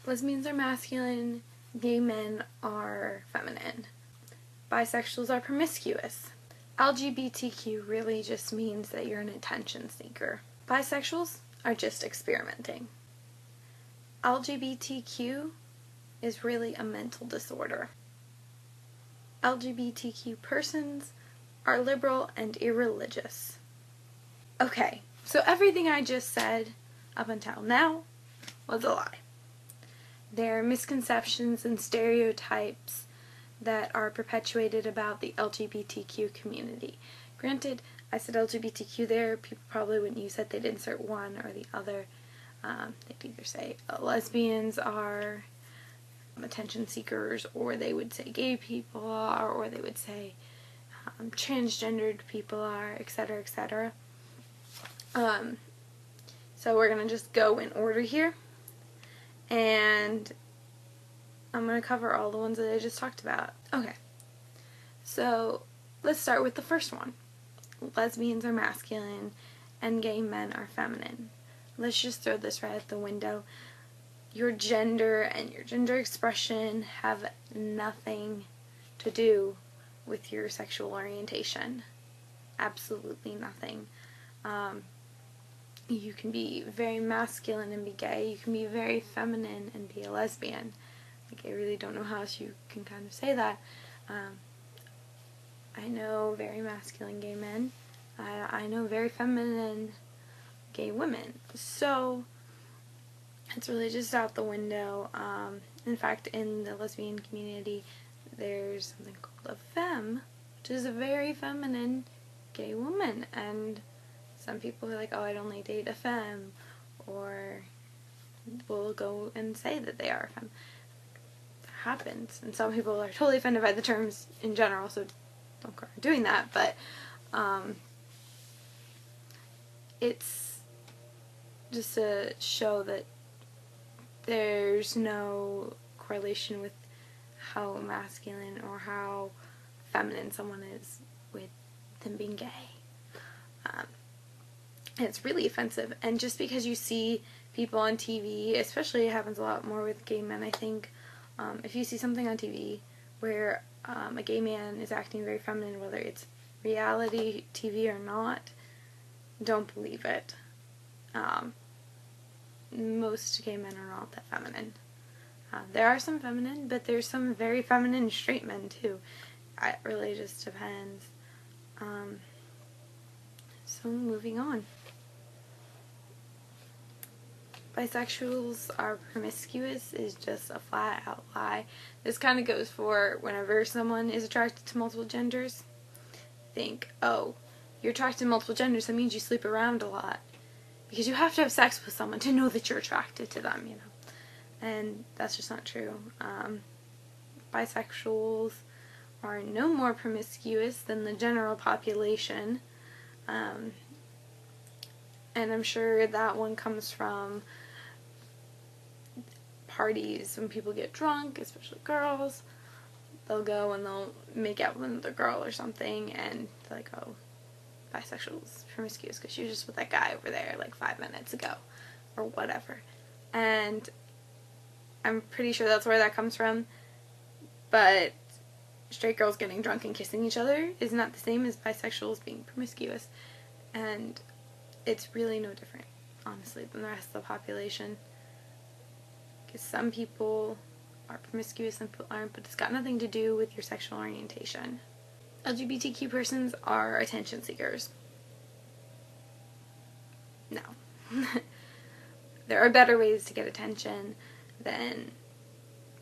Lesbians are masculine, gay men are feminine. Bisexuals are promiscuous. LGBTQ really just means that you're an attention seeker. Bisexuals are just experimenting. LGBTQ is really a mental disorder. LGBTQ persons are liberal and irreligious. Okay, so everything I just said up until now was a lie. There are misconceptions and stereotypes that are perpetuated about the LGBTQ community. Granted, I said LGBTQ there, people probably wouldn't use it, they'd insert one or the other. They'd either say lesbians are attention seekers, or they would say gay people are, or they would say transgendered people are, etc., etc. So we're going to just go in order here, and I'm going to cover all the ones that I just talked about. Okay, so let's start with the first one. Lesbians are masculine and gay men are feminine. Let's just throw this right out the window. Your gender and your gender expression have nothing to do with your sexual orientation. Absolutely nothing. You can be very masculine and be gay. You can be very feminine and be a lesbian. Like, I really don't know how else you can kind of say that. I know very masculine gay men. I know very feminine gay women. So it's really just out the window. In fact, in the lesbian community, there's something called a femme, which is a very feminine gay woman. And some people are like, oh, I'd only date a femme, or will go and say that they are a femme. That happens. And some people are totally offended by the terms in general, so don't go around doing that. But it's just to show that there's no correlation with how masculine or how feminine someone is with them being gay. It's really offensive, and just because you see people on TV, especially it happens a lot more with gay men, I think, if you see something on TV where a gay man is acting very feminine, whether it's reality TV or not, don't believe it. Most gay men are not that feminine. There are some feminine, but there's some very feminine straight men too. It really just depends. So moving on. Bisexuals are promiscuous is just a flat out lie. This kind of goes for whenever someone is attracted to multiple genders. Think, oh, you're attracted to multiple genders, that means you sleep around a lot. Because you have to have sex with someone to know that you're attracted to them, you know. And that's just not true. Bisexuals are no more promiscuous than the general population. And I'm sure that one comes from parties when people get drunk, especially girls. They'll go and they'll make out with another girl or something, and they're like, oh, bisexual's promiscuous because she was just with that guy over there like 5 minutes ago, or whatever. And I'm pretty sure that's where that comes from, but straight girls getting drunk and kissing each other is not the same as bisexuals being promiscuous, and it's really no different, honestly, than the rest of the population. Because some people are promiscuous, some people aren't, but it's got nothing to do with your sexual orientation. LGBTQ persons are attention seekers. No. There are better ways to get attention than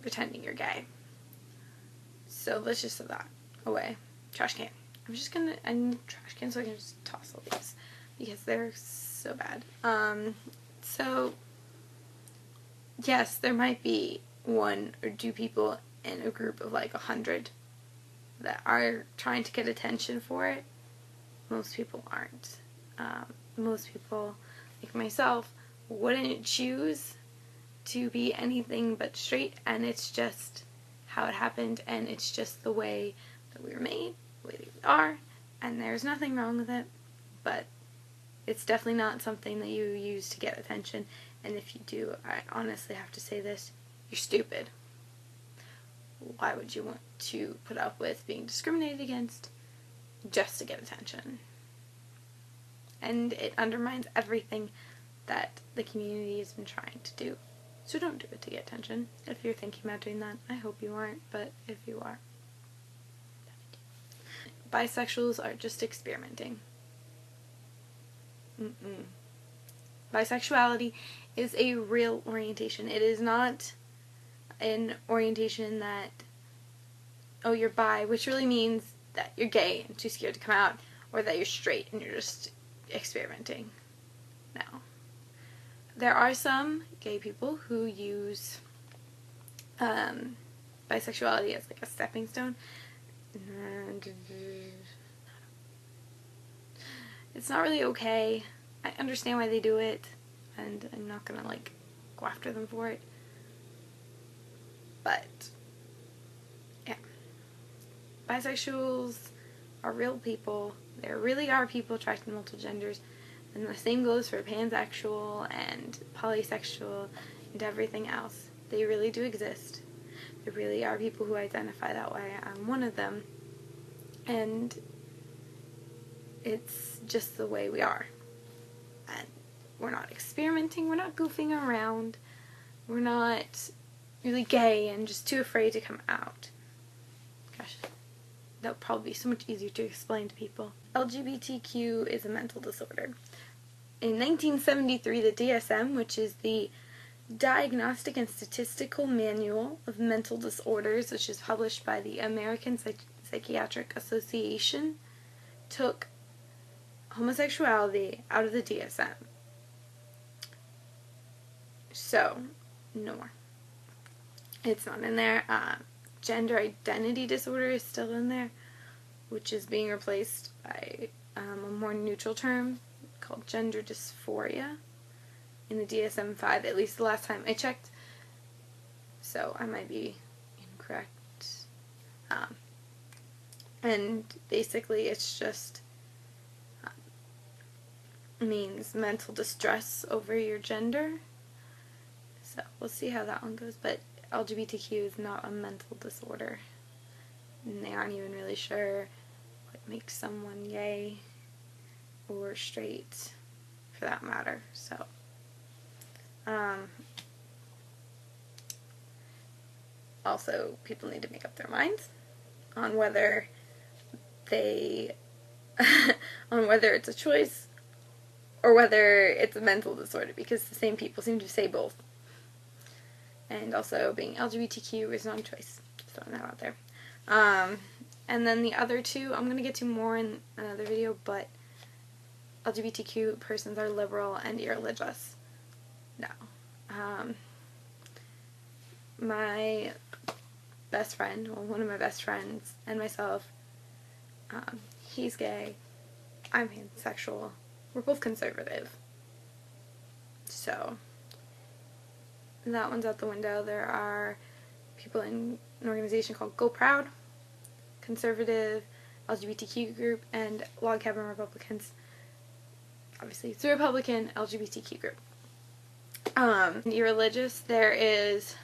pretending you're gay. So let's just throw that away. Trash can. I need a trash can so I can just toss all these, because they're so bad. So, yes, there might be 1 or 2 people in a group of like 100 that are trying to get attention for it. Most people aren't. Most people, like myself, wouldn't choose to be anything but straight, and it's just how it happened, and it's just the way that we were made, the way that we are, and there's nothing wrong with it, but it's definitely not something that you use to get attention. And if you do, I honestly have to say this, you're stupid. Why would you want to put up with being discriminated against just to get attention? And it undermines everything that the community has been trying to do. So don't do it to get attention. If you're thinking about doing that, I hope you aren't, but if you are, bisexuals are just experimenting. Bisexuality is a real orientation. It is not an orientation that, oh, you're bi, which really means that you're gay and too scared to come out, or that you're straight and you're just experimenting. No. There are some gay people who use bisexuality as like a stepping stone. It's not really okay. I understand why they do it, and I'm not gonna like go after them for it. But yeah, bisexuals are real people. There really are people attracted to multiple genders, and the same goes for pansexual and polysexual and everything else. They really do exist. There really are people who identify that way. I'm one of them, and it's just the way we are. And we're not experimenting, we're not goofing around, we're not really gay and just too afraid to come out. Gosh, that would probably be so much easier to explain to people. LGBTQ is a mental disorder. In 1973, the DSM, which is the Diagnostic and Statistical Manual of Mental Disorders, which is published by the American Psychiatric Association, took homosexuality out of the DSM. So, no more. It's not in there. Gender identity disorder is still in there, which is being replaced by a more neutral term called gender dysphoria in the DSM-5, at least the last time I checked. So I might be incorrect. And basically it's just means mental distress over your gender. So we'll see how that one goes. But LGBTQ is not a mental disorder. And they aren't even really sure what makes someone gay or straight, for that matter. So, also, people need to make up their minds on whether they, on whether it's a choice or whether it's a mental disorder, because the same people seem to say both. And also, being LGBTQ is not a choice. Just throwing that out there. And then the other two, I'm going to get to more in another video, but LGBTQ persons are liberal and irreligious. No. My best friend, well, one of my best friends, and myself, he's gay, I'm pansexual, we're both conservative. So, that one's out the window. There are people in an organization called Go Proud, conservative, LGBTQ group, and Log Cabin Republicans. Obviously, it's a Republican LGBTQ group. Irreligious, there is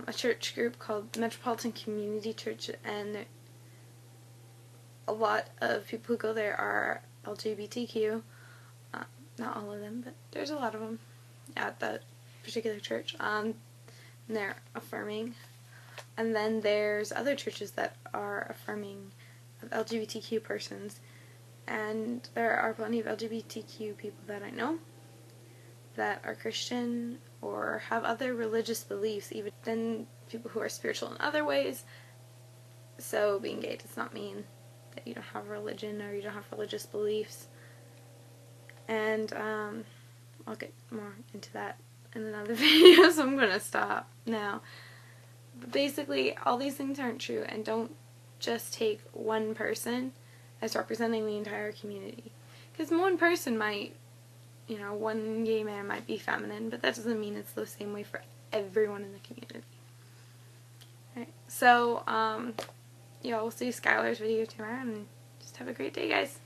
a church group called Metropolitan Community Church, and a lot of people who go there are LGBTQ. Not all of them, but there's a lot of them at that particular church. And they're affirming. And then there's other churches that are affirming of LGBTQ persons. And there are plenty of LGBTQ people that I know that are Christian or have other religious beliefs, even than people who are spiritual in other ways. So being gay does not mean that you don't have religion or you don't have religious beliefs. And I'll get more into that in another video, so I'm going to stop now. But basically, all these things aren't true, and don't just take one person as representing the entire community. Because one person might, one gay man might be feminine, but that doesn't mean it's the same way for everyone in the community. Alright, so, we'll see Skylar's video tomorrow, and just have a great day, guys.